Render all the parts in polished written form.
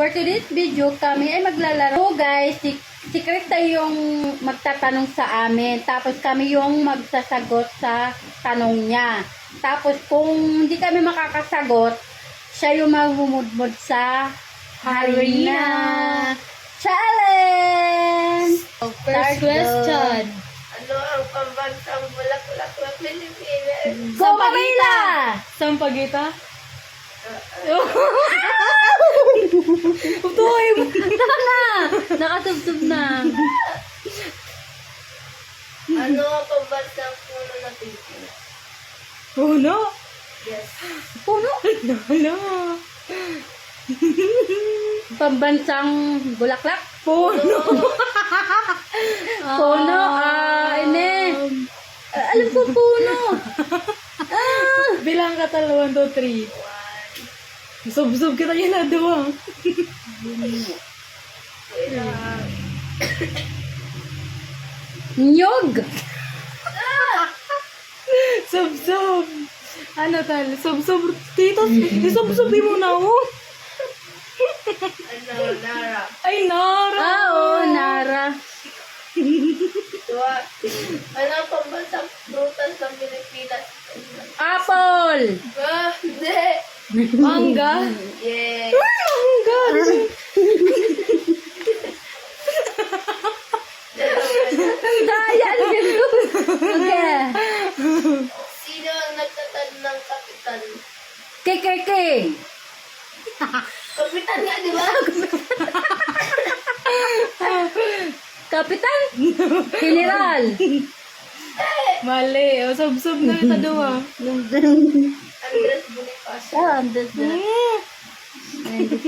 For today's video, kami ay maglalaro. So guys, si Krista yung magtatanong sa amin. Tapos kami yung magsasagot sa tanong niya. Tapos kung hindi kami makakasagot, siya yung maghumudmod sa Harina Challenge! First question. Ano ang pambansang bulaklak na Pilipinas? Go Manila! Sampagita? Utoy mo. Tama! Nakatubtub na. Ano ang pambansang puno ng Pilipinas? Puno? Yes. Puno? Wala. Pambansang bulaklak? Puno. Puno? Ine. Alam ko puno. Bilang ka 1, 2, 3. Sub-sub kita yun na doon. Nyog! Sub-sub. Ano tal? Sub-sub. Tito, sub-sub mo na ako. Ano, Nara? Ay, Nara. Oo, Nara. Tuwa. Ano ang pambansang prutas ng Pilipinas? Apple! Hindi. Mangga. Yes. Mangga. Ang daya! Okay. Sino ang nagtatad ng kapitan? KKK! Kapitan nga, di ba? Kapitan? General! Mali. O, sub-sub na ito doon. Andres Bonifacio. Andas na. Andas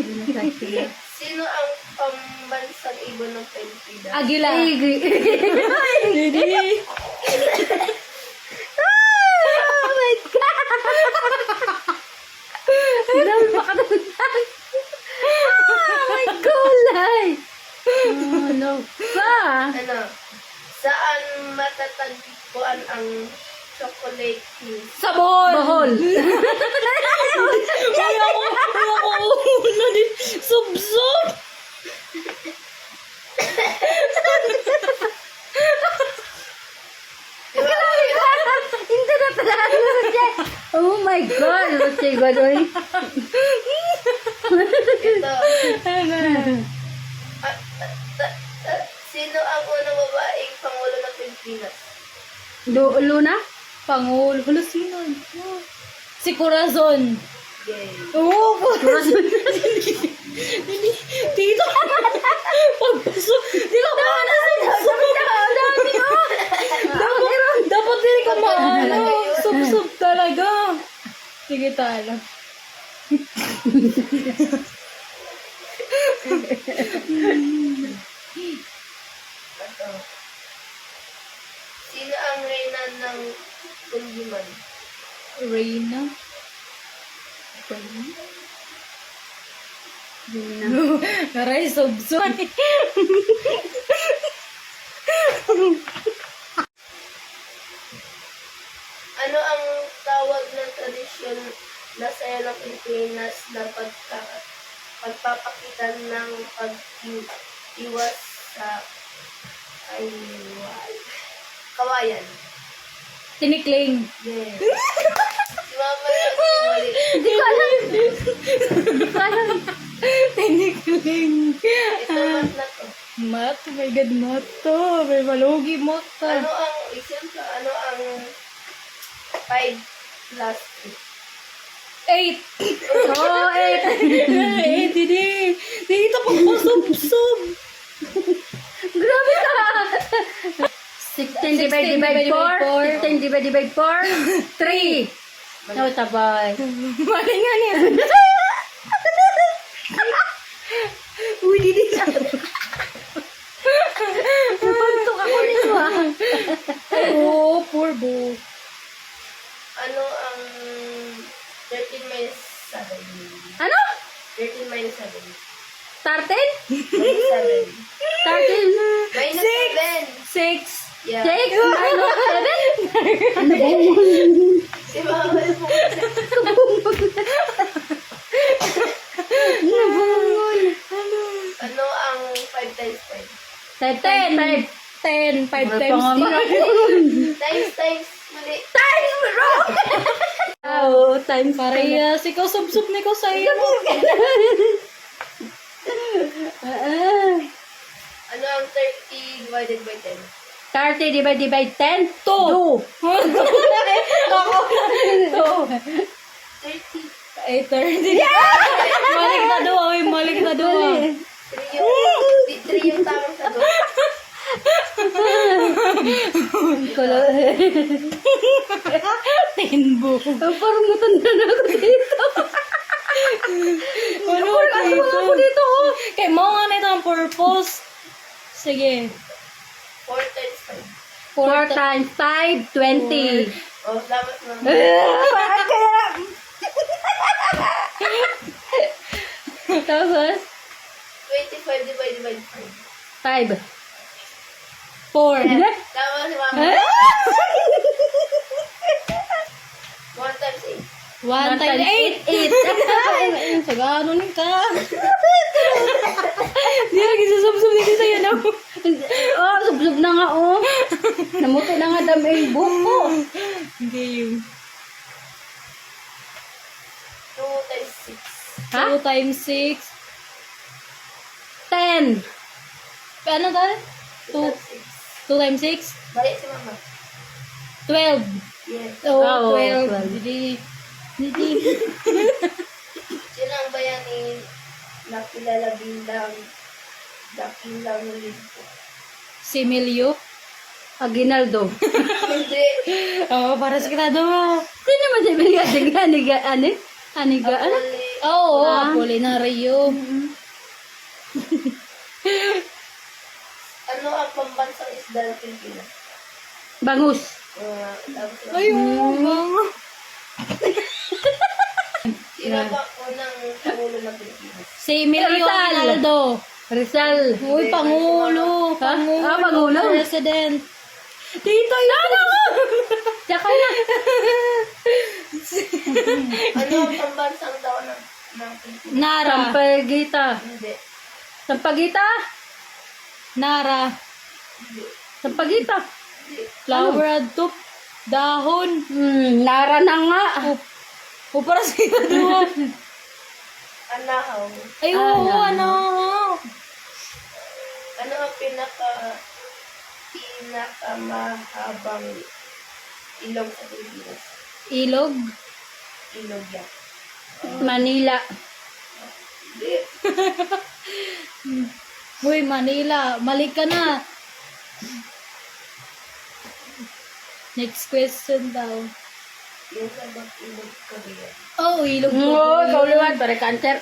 na. Sino ang pambansang ibon ng Pilipinas? Agila. Igi. Hindi. Oh my God! Ang dami makatagdag. Oh my gulay! Ano pa? Ano? Saan matatagpuan ang chocolate hills? Sabon. Bohol. Ayoko una din. Sub-sub. Hindi na talaga siya. Oh my God! Ano siya gano'n? Ito. Ano? Sino ang unang babaeng pangulo ng Pilipinas? Luna? Pangulo. Hala, sino? Si Corazon. Yay. Oo, Corazon. Tito. Pagpasok. Tito, paano sub-sub? Dapat din ka maano. Sub-sub talaga. Sige, talo. Ito. Sino ang reyna ng Kundiman? Reyna. Naray, sub-sub. Ano ang tawag ng tradisyon na sayo ng Pilipinas na pagpapakita ng pag-iwas sa kawayan? Tinikling. Yes. Si Mama yung mali. Hindi ko alam. Hindi ko alam. Tinikling. Ito mat na to. Mat, oh my God, mat to. May malugi mo to. Ano ang, example, ano ang 5 plus 8. Oo, eh. 8, hindi. Dito pa po, sub-sub. Grabe ka! 16 divided by 4. 16 divided by 4. 3. No, sabay. Mali nga niya. Uy, didi ka. Napantok ako nito ah. Oh, poor boy. Ano ang 13 minus 7? Ano? 13 minus 7. 13? Minus 7. 13? Minus 6. 7. Yeah. 6? Ano? 7? Ano ba? Si Mama yung Nabungol. Type, type, type. 10. 5 Wala pa times nga 10. Times, mali. Times wrong! Oo, times Parehas. Ikaw sub-sub na ikaw sa'yo. Ano ang 30 divided by 10? 30 divided by 10? 2. Ako. 30. 8:30. Malik na doon. Uy, malik na doon. 3 yung tamang sagot. Tinbo. Parang matanda na ako dito. Ano Ako dito, oh. Kay mo nga nito ang purpose. Sige. 4 times 4 times 5, 20. 5. Oh, dapat mo. Bakit kaya? Tapos? 25 divided by 5. 5. 4. Tama si mama. 1 times 1 times 8. 8. Sa ganon ka. Di lagi susub-sub dito sa'yo na. Oh, sub-sub na nga, oh. Namuto na nga dami yung buko. Hindi yun. 2 times 6. Ha? 2 times 6. 10. Ano tayo? 2 2 times 2 times 6? 6. Balik si mama. 12. Yes. Oh, Oh, 12. 12. Hindi. Sino ang bayani na kilala bilang dakilang lingko? Si Emilio. Aguinaldo. Hindi. Oo, para sa kita doon. Sino naman si Bilga? Aniga, ano? Aniga, ano? Oo, Ah. Apolinario. Ano ang pambansang isda ng Pilipinas? Bangus. Tapos lang. Ay, oo, bang. Sino ba unang pangulo ng Pilipinas? Si Emilio Rizal. Aguinaldo. Rizal. Uy, Pangulo. Ha? Ah, Pangulo. President. Tito, yun. Tsaka na. Ano ang pambansang daw ng Pilipinas? Nara. Sampagita. Hindi. Sampagita? Nara. Hindi. Sampagita. Hindi. Flower adtop. Dahon. Nara na nga. O, para sa kita doon. Anahaw. Ay, oo, ano. Ano ang pinakamahabang ilog sa Pilipinas? Ilog. Ilog yan. Manila. Hindi. Uy, Manila. Mali ka na. Next question daw. Yung sagot ilog Korea. Oh, ilog Oo, ko. ikaw liwan. Para cancer.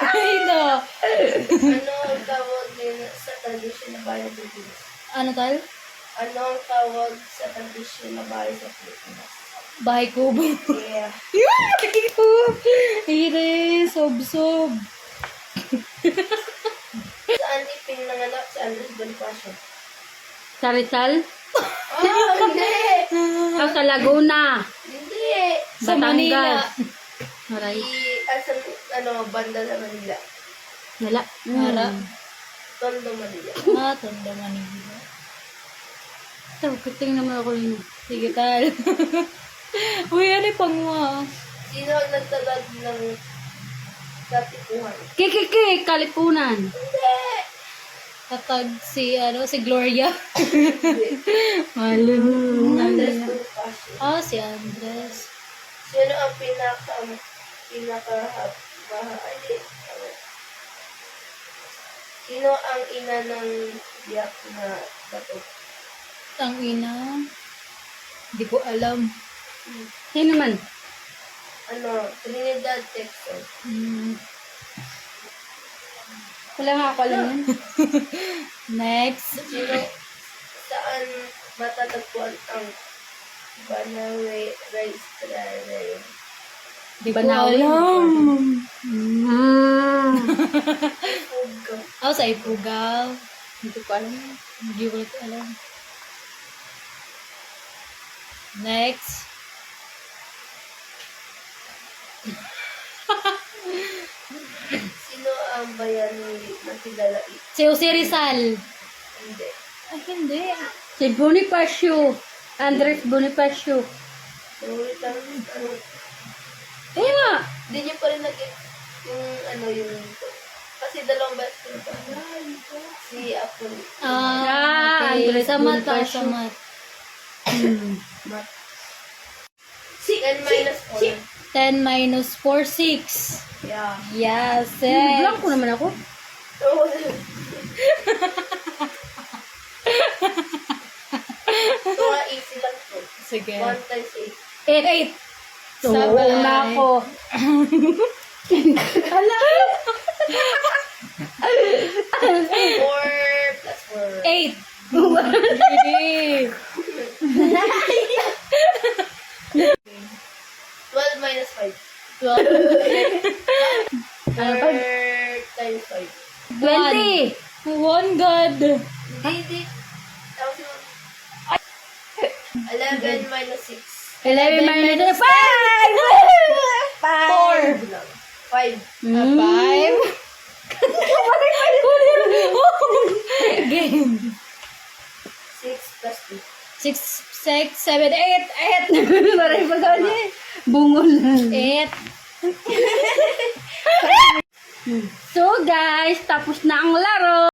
Ay, no. Ano ang tawag din sa tradisyon na bahay sa Pilipinas? Ano tal? Ano ang tawag sa tradisyon na bahay sa Pilipinas? Bahay kubo. Yeah. Ire, sob-sob. Saan ipinanganak si Andres Bonifacio? Sa Rizal. Oh, hindi! Sa Laguna. Hindi! Sa Manila. Aray. Asan, banda sa Manila? Wala. Para. Tondo, Manila. Tondo Manila. So, tingnan naman ako yun. Sige, tal. Uy, ano yung pangwa? Sino ang nagtatag ng katipuhan? Kikiki, Kalipunan. Hindi! Tatag si Gloria. Hindi. Malu. Andres Bonifacio. Si Andres. Sino ang Sino ang ina ng biyak na bato? Ang ina. Hindi ko alam. Sino man? Trinidad, Texas. Wala nga ako alam yun. Next. Saan matatagpuan ang Banawe Rice Terrarium? Hindi ko Banawi. alam. Ugam. Sa Ipugaw. Hindi ko alam. Hindi ko alam. Next. Sino ang bayani na kilala Si Jose Rizal. hindi. Ay, hindi. Si Bonifacio. Andres Bonifacio. Wait lang, ano, Oo nga. hindi niyo pa rin yung ano yung kasi dalawang best friend pa. Si Apple. Ah, okay. Andres sa mata, Bonifacio. sa mata. And minus 4. 10 minus 4, 6. Yeah. Yes, Blank ko naman ako. Oo. Ito nga easy lang po. Sige. 1 times 8. 8. Oo na ako. 8. 4 plus 4. 8. Hindi. 12 minus 5. 4 times 5. 20. 1 God. Hindi. Tapos yung 11 minus 6. 11 minus 5! 5. 5. Game. 6 plus 2. 6, 6, 7, 8. 8. Maray pa gani. Bungol. 8. So guys, tapos na ang laro.